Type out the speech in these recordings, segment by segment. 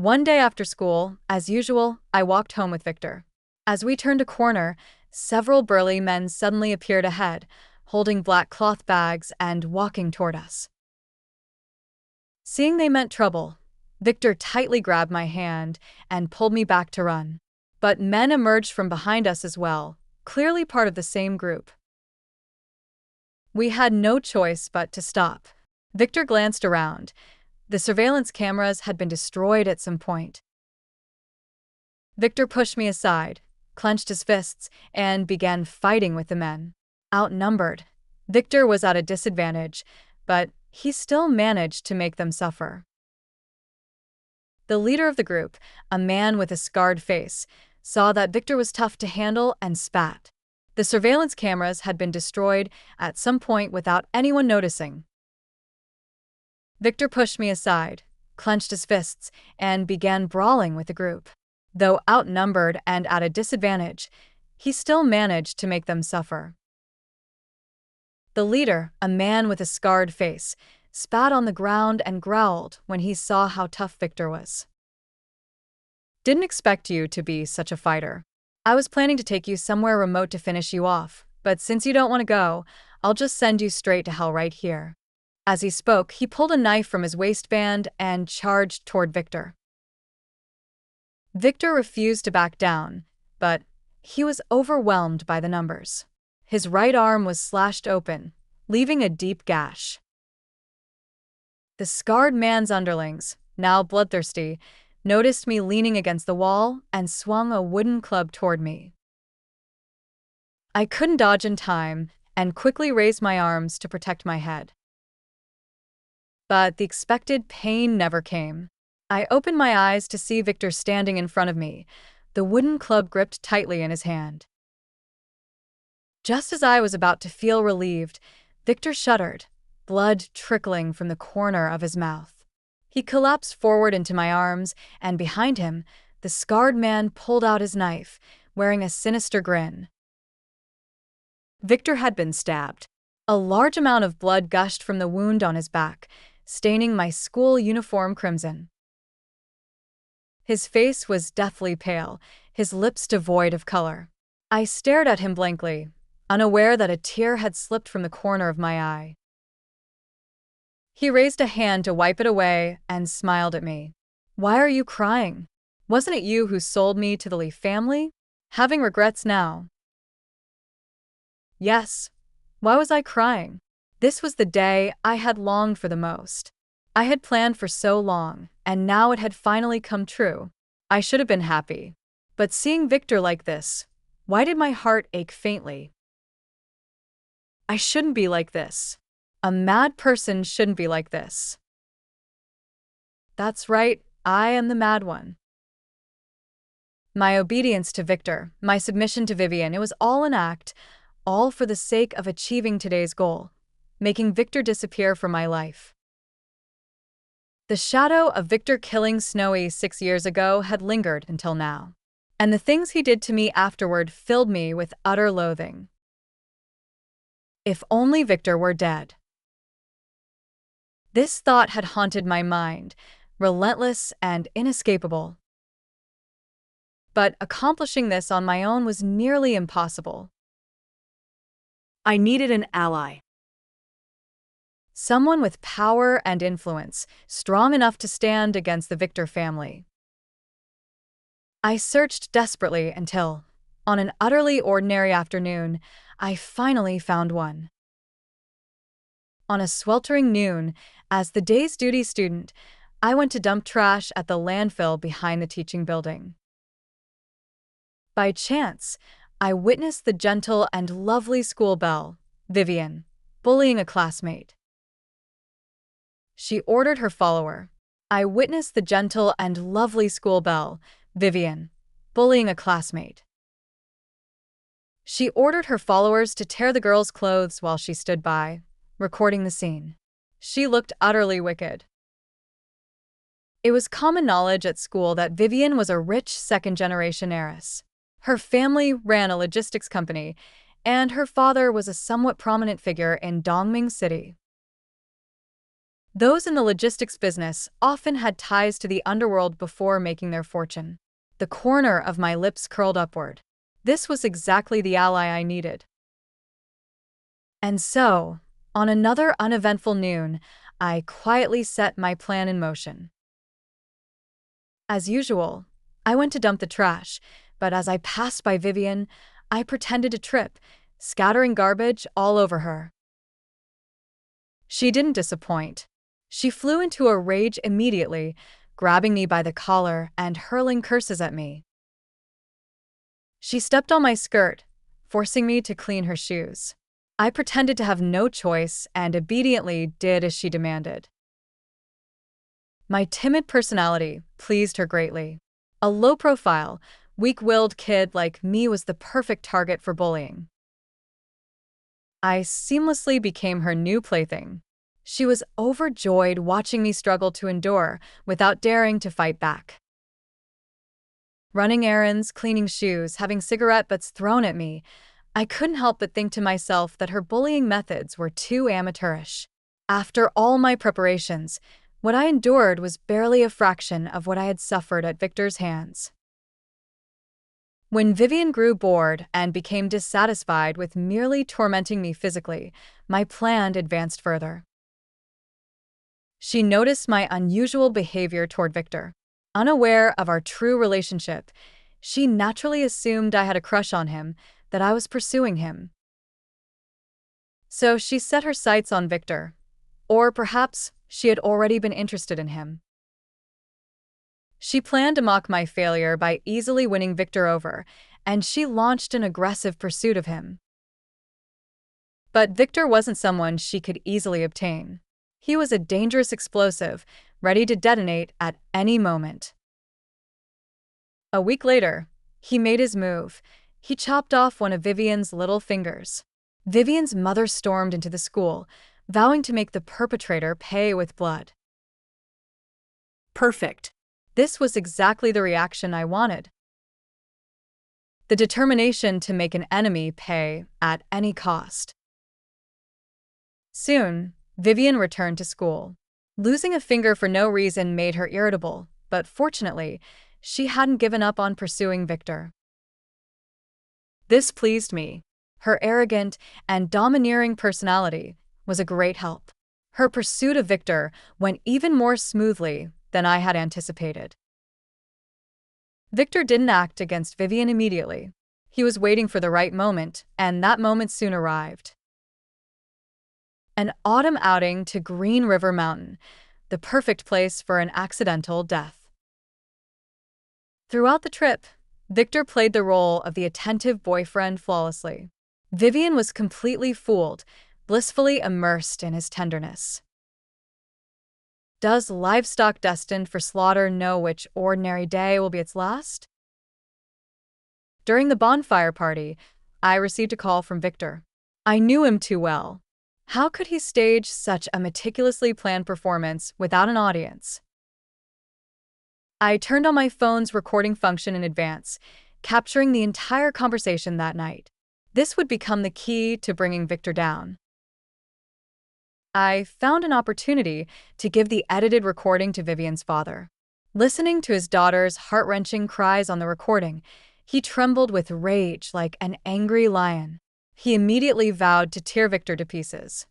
One day after school, as usual, I walked home with Victor. As we turned a corner, several burly men suddenly appeared ahead, holding black cloth bags and walking toward us. Seeing they meant trouble, Victor tightly grabbed my hand and pulled me back to run. But men emerged from behind us as well, clearly part of the same group. We had no choice but to stop. Victor glanced around. The surveillance cameras had been destroyed at some point. Victor pushed me aside, clenched his fists, and began fighting with the men. Outnumbered, Victor was at a disadvantage, but he still managed to make them suffer. The leader of the group, a man with a scarred face, saw that Victor was tough to handle and spat. The surveillance cameras had been destroyed at some point without anyone noticing. Victor pushed me aside, clenched his fists, and began brawling with the group. Though outnumbered and at a disadvantage, he still managed to make them suffer. The leader, a man with a scarred face, spat on the ground and growled when he saw how tough Victor was. "Didn't expect you to be such a fighter. I was planning to take you somewhere remote to finish you off, but since you don't want to go, I'll just send you straight to hell right here." As he spoke, he pulled a knife from his waistband and charged toward Victor. Victor refused to back down, but he was overwhelmed by the numbers. His right arm was slashed open, leaving a deep gash. The scarred man's underlings, now bloodthirsty, noticed me leaning against the wall and swung a wooden club toward me. I couldn't dodge in time and quickly raised my arms to protect my head. But the expected pain never came. I opened my eyes to see Victor standing in front of me, the wooden club gripped tightly in his hand. Just as I was about to feel relieved, Victor shuddered, blood trickling from the corner of his mouth. He collapsed forward into my arms, and behind him, the scarred man pulled out his knife, wearing a sinister grin. Victor had been stabbed. A large amount of blood gushed from the wound on his back, staining my school uniform crimson. His face was deathly pale, his lips devoid of color. I stared at him blankly, unaware that a tear had slipped from the corner of my eye. He raised a hand to wipe it away and smiled at me. "Why are you crying? Wasn't it you who sold me to the Lee family? Having regrets now?" Yes. Why was I crying? This was the day I had longed for the most. I had planned for so long, and now it had finally come true. I should have been happy. But seeing Victor like this, why did my heart ache faintly? I shouldn't be like this. A mad person shouldn't be like this. That's right, I am the mad one. My obedience to Victor, my submission to Vivian, it was all an act, all for the sake of achieving today's goal, making Victor disappear from my life. The shadow of Victor killing Snowy 6 years ago had lingered until now, and the things he did to me afterward filled me with utter loathing. If only Victor were dead. This thought had haunted my mind, relentless and inescapable. But accomplishing this on my own was nearly impossible. I needed an ally. Someone with power and influence, strong enough to stand against the Victor family. I searched desperately until, on an utterly ordinary afternoon, I finally found one. On a sweltering noon, as the day's duty student, I went to dump trash at the landfill behind the teaching building. By chance, I witnessed the gentle and lovely school belle, Vivian, bullying a classmate. She ordered her follower. I witnessed the gentle and lovely school belle, Vivian, bullying a classmate. She ordered her followers to tear the girl's clothes while she stood by, recording the scene. She looked utterly wicked. It was common knowledge at school that Vivian was a rich second-generation heiress. Her family ran a logistics company, and her father was a somewhat prominent figure in Dongming City. Those in the logistics business often had ties to the underworld before making their fortune. The corner of my lips curled upward. This was exactly the ally I needed. And so, on another uneventful noon, I quietly set my plan in motion. As usual, I went to dump the trash, but as I passed by Vivian, I pretended to trip, scattering garbage all over her. She didn't disappoint. She flew into a rage immediately, grabbing me by the collar and hurling curses at me. She stepped on my skirt, forcing me to clean her shoes. I pretended to have no choice and obediently did as she demanded. My timid personality pleased her greatly. A low-profile, weak-willed kid like me was the perfect target for bullying. I seamlessly became her new plaything. She was overjoyed watching me struggle to endure without daring to fight back. Running errands, cleaning shoes, having cigarette butts thrown at me, I couldn't help but think to myself that her bullying methods were too amateurish. After all my preparations, what I endured was barely a fraction of what I had suffered at Victor's hands. When Vivian grew bored and became dissatisfied with merely tormenting me physically, my plan advanced further. She noticed my unusual behavior toward Victor. Unaware of our true relationship, she naturally assumed I had a crush on him, that I was pursuing him. So she set her sights on Victor, or perhaps she had already been interested in him. She planned to mock my failure by easily winning Victor over, and she launched an aggressive pursuit of him. But Victor wasn't someone she could easily obtain. He was a dangerous explosive, ready to detonate at any moment. A week later, he made his move. He chopped off one of Vivian's little fingers. Vivian's mother stormed into the school, vowing to make the perpetrator pay with blood. Perfect. This was exactly the reaction I wanted. The determination to make an enemy pay at any cost. Soon, Vivian returned to school. Losing a finger for no reason made her irritable, but fortunately, she hadn't given up on pursuing Victor. This pleased me. Her arrogant and domineering personality was a great help. Her pursuit of Victor went even more smoothly than I had anticipated. Victor didn't act against Vivian immediately. He was waiting for the right moment, and that moment soon arrived. An autumn outing to Green River Mountain, the perfect place for an accidental death. Throughout the trip, Victor played the role of the attentive boyfriend flawlessly. Vivian was completely fooled, blissfully immersed in his tenderness. Does livestock destined for slaughter know which ordinary day will be its last? During the bonfire party, I received a call from Victor. I knew him too well. How could he stage such a meticulously planned performance without an audience? I turned on my phone's recording function in advance, capturing the entire conversation that night. This would become the key to bringing Victor down. I found an opportunity to give the edited recording to Vivian's father. Listening to his daughter's heart-wrenching cries on the recording, he trembled with rage like an angry lion. He immediately vowed to tear Victor to pieces.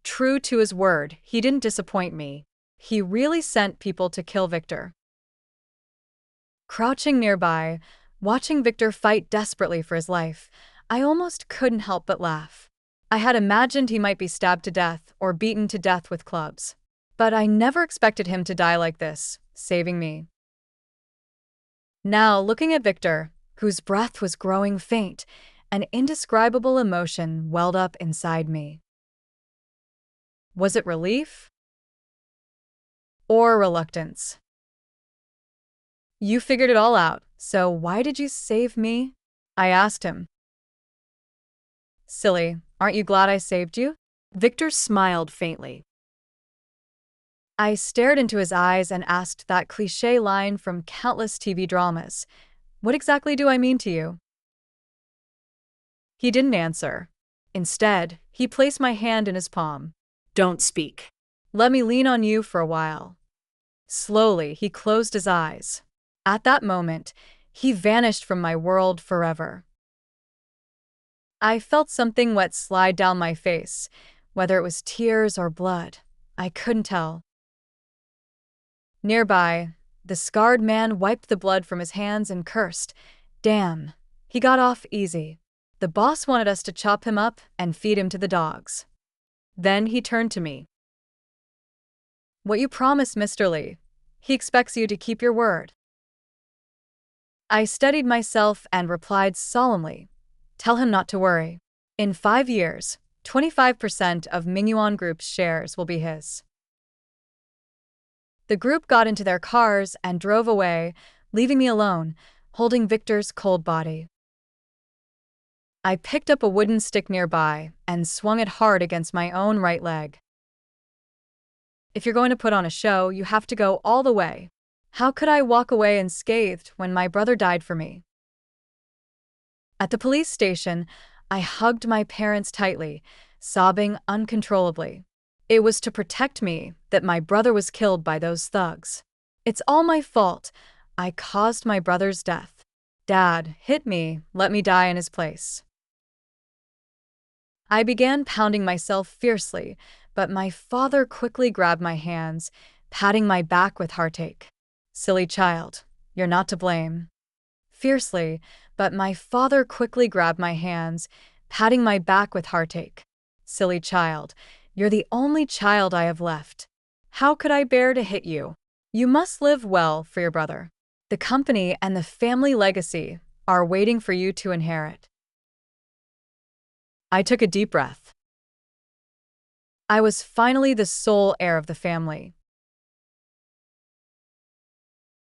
True to his word, he didn't disappoint me. He really sent people to kill Victor. Crouching nearby, watching Victor fight desperately for his life, I almost couldn't help but laugh. I had imagined he might be stabbed to death or beaten to death with clubs. But I never expected him to die like this, saving me. Now, looking at Victor, whose breath was growing faint, an indescribable emotion welled up inside me. Was it relief? Or reluctance? You figured it all out, so why did you save me? I asked him. Silly, aren't you glad I saved you? Victor smiled faintly. I stared into his eyes and asked that cliché line from countless TV dramas. What exactly do I mean to you? He didn't answer. Instead, he placed my hand in his palm. Don't speak. Let me lean on you for a while. Slowly, he closed his eyes. At that moment, he vanished from my world forever. I felt something wet slide down my face, whether it was tears or blood. I couldn't tell. Nearby, the scarred man wiped the blood from his hands and cursed. Damn, he got off easy. The boss wanted us to chop him up and feed him to the dogs. Then he turned to me. What you promised, Mr. Lee. He expects you to keep your word. I steadied myself and replied solemnly. Tell him not to worry. In 5 years, 25% of Mingyuan Group's shares will be his. The group got into their cars and drove away, leaving me alone, holding Victor's cold body. I picked up a wooden stick nearby and swung it hard against my own right leg. If you're going to put on a show, you have to go all the way. How could I walk away unscathed when my brother died for me? At the police station, I hugged my parents tightly, sobbing uncontrollably. It was to protect me that my brother was killed by those thugs. It's all my fault. I caused my brother's death. Dad hit me, let me die in his place. I began pounding myself fiercely, but my father quickly grabbed my hands, patting my back with heartache. Silly child, you're not to blame. Fiercely, but my father quickly grabbed my hands, patting my back with heartache. Silly child, you're the only child I have left. How could I bear to hit you? You must live well for your brother. The company and the family legacy are waiting for you to inherit. I took a deep breath. I was finally the sole heir of the family.